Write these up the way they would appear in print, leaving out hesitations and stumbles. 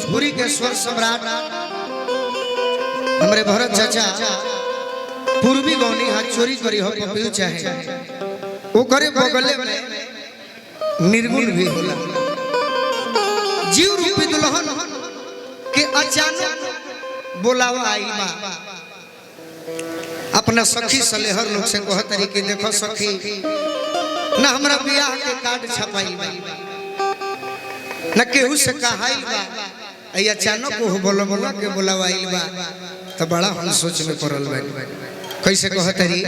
भोजपुरी के स्वर सम्राट हमारे भरत चाचा पूर्वी गौनी हाथ चोरी करी हो पपियो चाहे वो करे बगले में निर्गुण भी होला। जीव रूपी दुल्हन के अचानक बुलावा आई बा अपना सखी सलेहर लोग से कह तरीके देखो सखी ना हमरा ब्याह के कार्ड छपाई बा न केहू से कहाई बा आई अचानक वो बोलो बोलो के बुलावाई बा तो बड़ा हम सोच में पड़ल बा कैसे कह तरी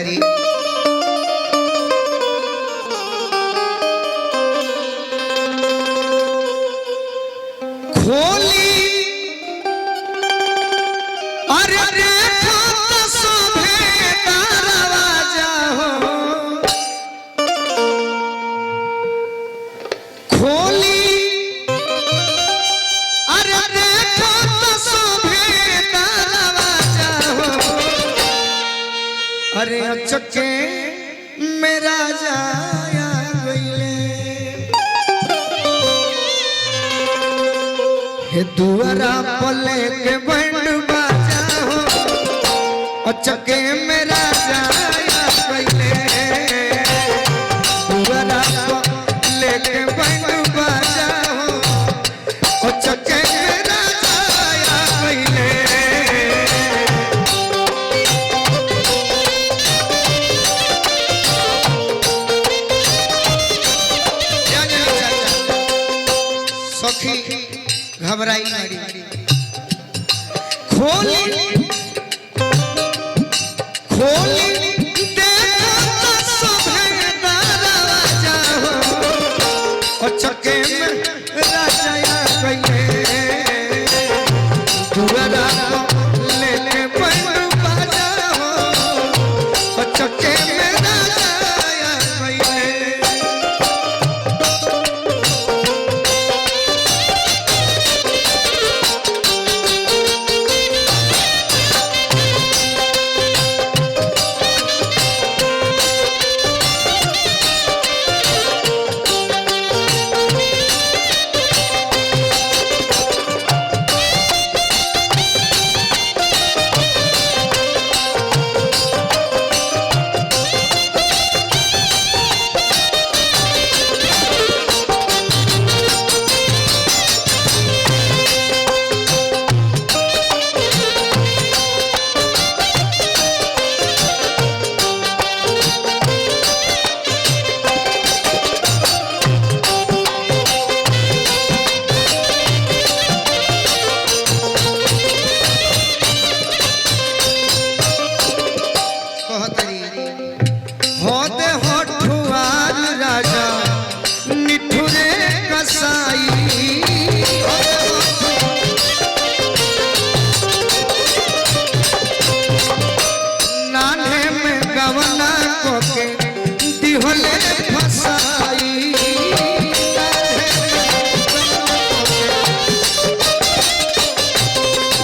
खोली अरे देखो तो शोभे दरवाजा हो खोली अरे देखो तो शोभे दरवाजा हो अरे अचके मेरा जाया गईले हे दुआरा पले के बंड बाजा हो अचके मेरा जाया गईले दुआरा पले के बंड बाजा हो अचके मेरा जाया गईले सखी घबराई मारी खोली खोली देखो तो शोभे दरवाजा हो अचके में राजा गईले दुआरा ले ले बंड बाजा हो अचके में राजा गईले होते होठुआल राजा निठुरे कसाई नाने में गवना कोके दिहले फसाई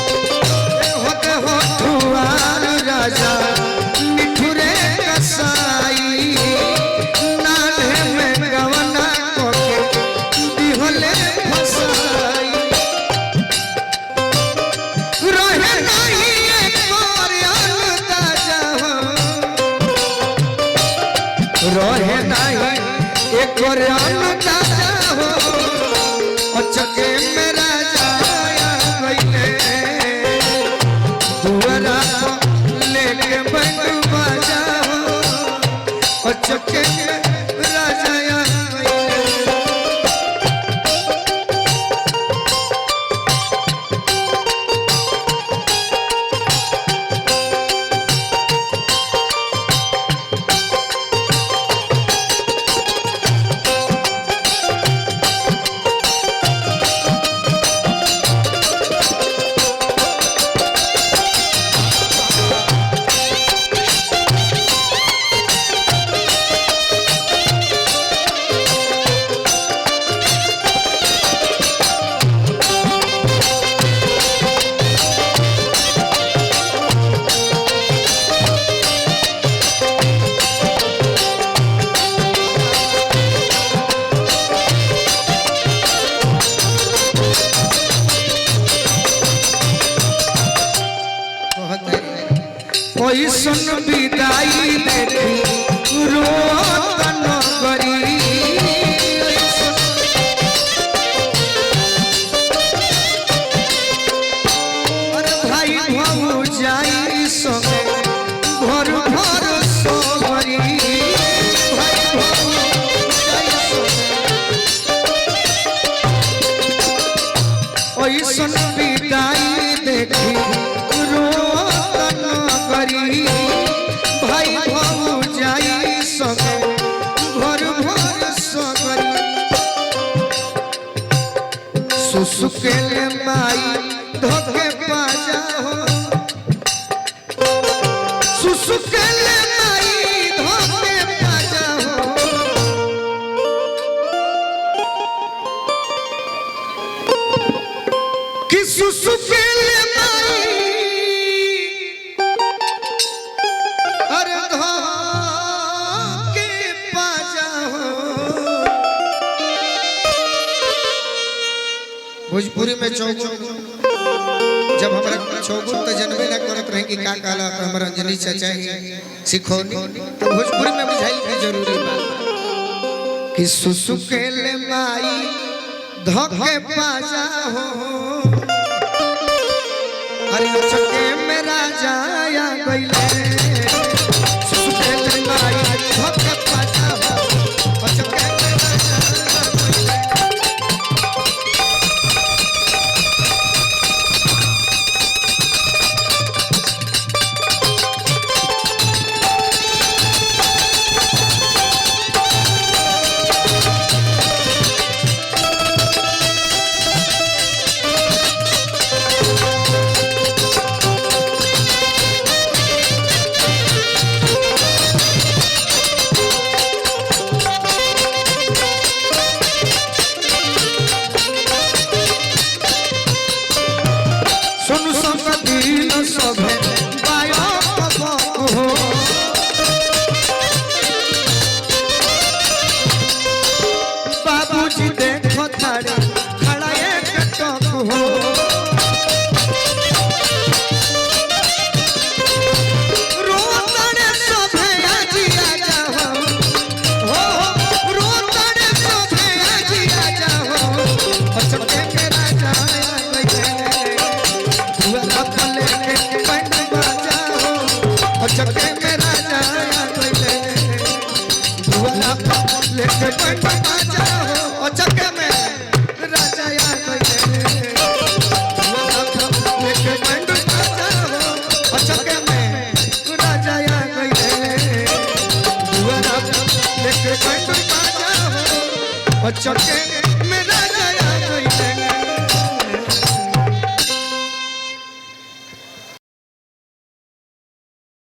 होते होठुआल राजा निठुरे कसाई नाने में गवना कोके दिहले फसाई रहे नहीं एक और अंदाजा हो रहे नहीं एक और अंदाजा हो अचके मेरा जाया गईले दुआरा ले ले बंड बाजा हो अचके मेरा जाया गईले ओइसन विदाई देखी रोतन करी अरे भाई भाऊ जाई संगे घर घर सोहरी भाई भाऊ जाई ओइसन विदाई देखी रोतन करी भाई भाऊ जाई संगे घर घर सोहरी सुसुकेले माई धोके पाजा हो सुसुकेले माई धोके पाजा हो कि सुसुकेले माई अरे धोके पाजा हो भोजपुरी में चौगुन जब हमारा चौगुन तो जनबे ना करत रहे कि का काला तो हमारा अंजनी चाचा ही सिखौनी तो भोजपुरी में बुझाई भी जरूरी बा कि सुसुकेले माई धोके पाजा हो अरे चके में राजा आ गइले सुसुकेले माई धोके पाजा हो चके में राजा आ गइले सुनु संगीन सभे बायो हो बाबूजी देखो थारे खड़ा एक टक हो रोतड़े सभे आजी आजा हो रोतड़े सभे आजी आजा हो चके के राजा चके में राजा लेके पंड बाजा हो चके में राजा लेके पंड बाजा हो चके में राजा लेके पंड बाजा हो चके